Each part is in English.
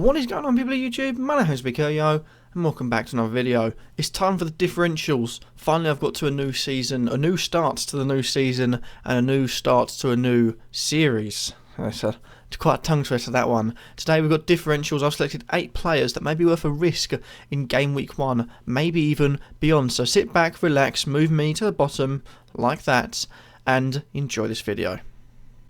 What is going on, people of YouTube? My name is Kurtyoy and welcome back to another video. It's time for the differentials. Finally I've got to a new season, a new start to the new season and a new start to a new series. It's quite a tongue twister, that one. Today we've got differentials. I've selected 8 players that may be worth a risk in game week 1, maybe even beyond. So sit back, relax, move me to the bottom like that and enjoy this video.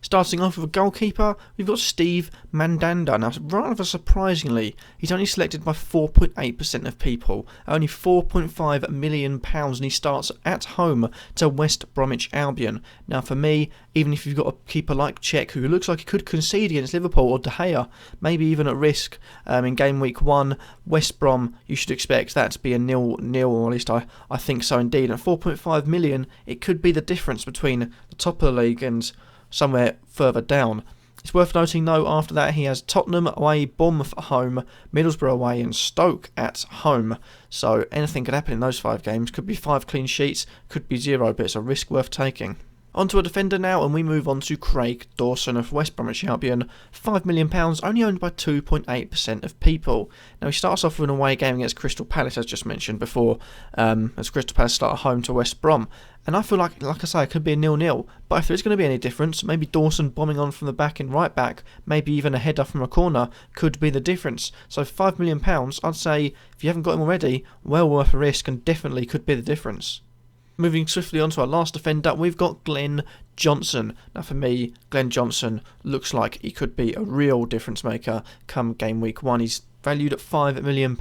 Starting off with a goalkeeper, we've got Steve Mandanda. Now, rather surprisingly, he's only selected by 4.8% of people, only £4.5 million, and he starts at home to West Bromwich Albion. Now, for me, even if you've got a keeper like Cech, who looks like he could concede against Liverpool, or De Gea, maybe even at risk in game week 1, West Brom, you should expect that to be a 0-0, or at least I think so indeed. At 4.5 million, it could be the difference between the top of the league and somewhere further down. It's worth noting though, after that he has Tottenham away, Bournemouth at home, Middlesbrough away and Stoke at home. So anything could happen in those 5 games. Could be 5 clean sheets, could be 0, but it's a risk worth taking. On to a defender now, and we move on to Craig Dawson of West Bromwich Albion. £5 million, only owned by 2.8% of people. Now he starts off with an away game against Crystal Palace, as just mentioned before, as Crystal Palace start at home to West Brom. And I feel like I say, it could be a 0-0. But if there's going to be any difference, maybe Dawson bombing on from the back and right back, maybe even a header from a corner, could be the difference. So £5 million, I'd say, if you haven't got him already, well worth a risk and definitely could be the difference. Moving swiftly on to our last defender, we've got Glen Johnson. Now for me, Glen Johnson looks like he could be a real difference maker come game week 1. He's valued at £5 million,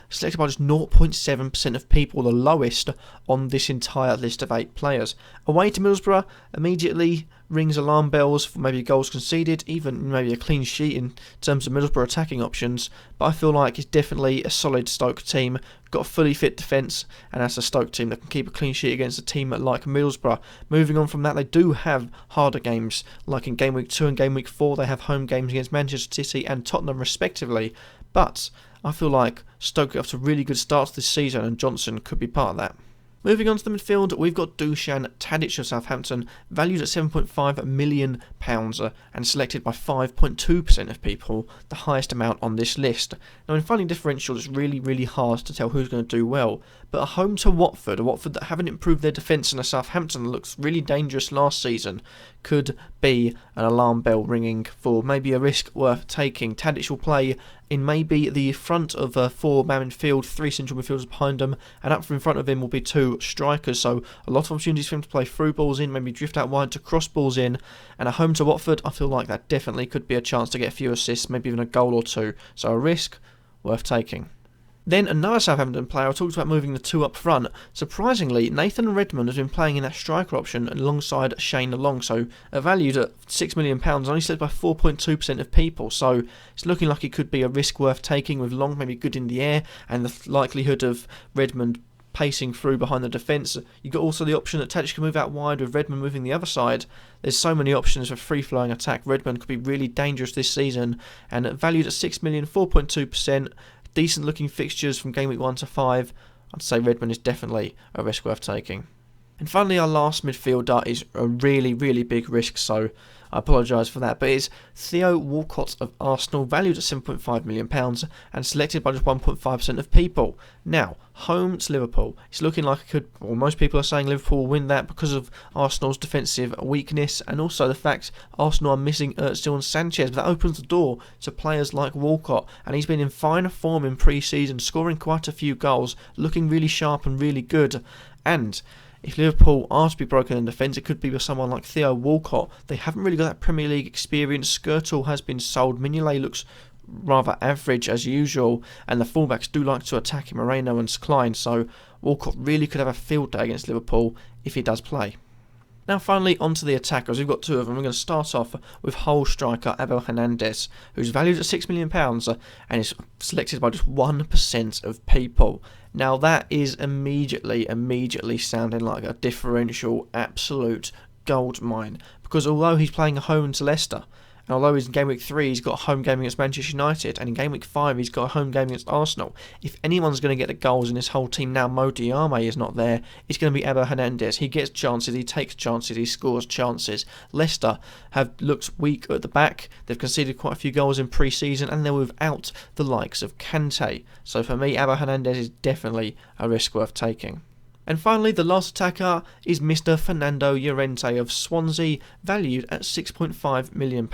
selected by just 0.7% of people, the lowest on this entire list of 8 players. Away to Middlesbrough immediately rings alarm bells for maybe goals conceded, even maybe a clean sheet in terms of Middlesbrough attacking options, but I feel like it's definitely a solid Stoke team, got a fully fit defence, and that's a Stoke team that can keep a clean sheet against a team like Middlesbrough. Moving on from that, they do have harder games, like in game week 2 and game week 4 they have home games against Manchester City and Tottenham respectively, but I feel like Stoke got off to really good starts this season and Johnson could be part of that. Moving on to the midfield, we've got Dusan Tadic of Southampton, valued at £7.5 million and selected by 5.2% of people, the highest amount on this list. Now in finding differentials, it's really hard to tell who's going to do well, but a home to Watford, a Watford that haven't improved their defence, and a Southampton that looks really dangerous last season, could be an alarm bell ringing for maybe a risk worth taking. Tadic will play in maybe the front of a 4-man midfield, 3 central midfielders behind him, and up in front of him will be 2 strikers, so a lot of opportunities for him to play through balls in, maybe drift out wide to cross balls in, and a home to Watford, I feel like that definitely could be a chance to get a few assists, maybe even a goal or 2, so a risk worth taking. Then another Southampton player, I talked about moving the 2 up front. Surprisingly, Nathan Redmond has been playing in that striker option alongside Shane Long, so valued at £6 million, only selected by 4.2% of people, so it's looking like it could be a risk worth taking, with Long maybe good in the air and the likelihood of Redmond pacing through behind the defence. You've got also the option that Tadic can move out wide with Redmond moving the other side. There's so many options for free-flowing attack. Redmond could be really dangerous this season, and valued at £6 million, 4.2%. Decent looking fixtures from game week 1 to 5. I'd say Redmond is definitely a risk worth taking. And finally, our last midfielder is a really big risk, so I apologise for that, but it's Theo Walcott of Arsenal, valued at £7.5 million and selected by just 1.5% of people. Now, home to Liverpool. It's looking like it could, or most people are saying Liverpool will win that because of Arsenal's defensive weakness and also the fact Arsenal are missing Özil and Sanchez, but that opens the door to players like Walcott, and he's been in fine form in pre-season, scoring quite a few goals, looking really sharp and really good, and if Liverpool are to be broken in defence, it could be with someone like Theo Walcott. They haven't really got that Premier League experience. Skirtle has been sold. Mignolet looks rather average as usual, and the fullbacks do like to attack him, Moreno and Klein, so Walcott really could have a field day against Liverpool if he does play. Now finally onto the attackers, we've got 2 of them. We're going to start off with Hull striker Abel Hernandez, who's valued at £6 million and is selected by just 1% of people. Now that is immediately sounding like a differential absolute gold mine, because although he's playing a home to Leicester, And although in Game Week 3 he's got a home game against Manchester United, and in Game Week 5 he's got a home game against Arsenal, if anyone's going to get the goals in this whole team now Mo Diarme is not there, it's going to be Hernandez. He gets chances, he takes chances, he scores chances. Leicester have looked weak at the back. They've conceded quite a few goals in pre-season, and they're without the likes of Kante. So for me, Hernandez is definitely a risk worth taking. And finally, the last attacker is Mr. Fernando Llorente of Swansea, valued at £6.5 million,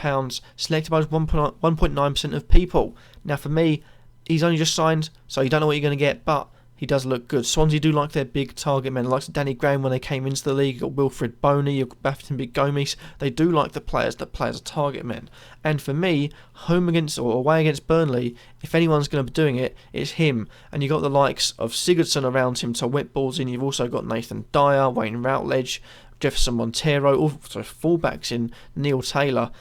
selected by 1.9% of people. Now for me, he's only just signed, so you don't know what you're going to get, but he does look good. Swansea do like their big target men, like Danny Graham when they came into the league. You've got Wilfred Boney, you've got Bafton Big Gomes. They do like the players that play as target men. And for me, home against or away against Burnley, if anyone's going to be doing it, it's him. And you've got the likes of Sigurdsson around him to whip balls in. You've also got Nathan Dyer, Wayne Routledge, Jefferson Montero, also fullbacks in Neil Taylor.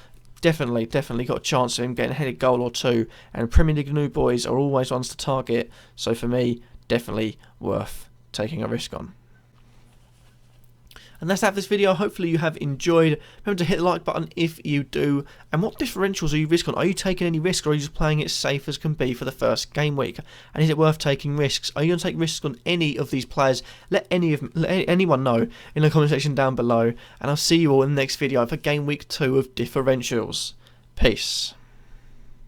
Definitely got a chance of him getting a headed goal or two. And Premier League new boys are always ones to target. So for me, definitely worth taking a risk on. And that's that for this video. Hopefully you have enjoyed. Remember to hit the like button if you do. And what differentials are you risking on? Are you taking any risk, or are you just playing it safe as can be for the first game week? And is it worth taking risks? Are you going to take risks on any of these players? Let anyone know in the comment section down below. And I'll see you all in the next video for game week 2 of differentials. Peace.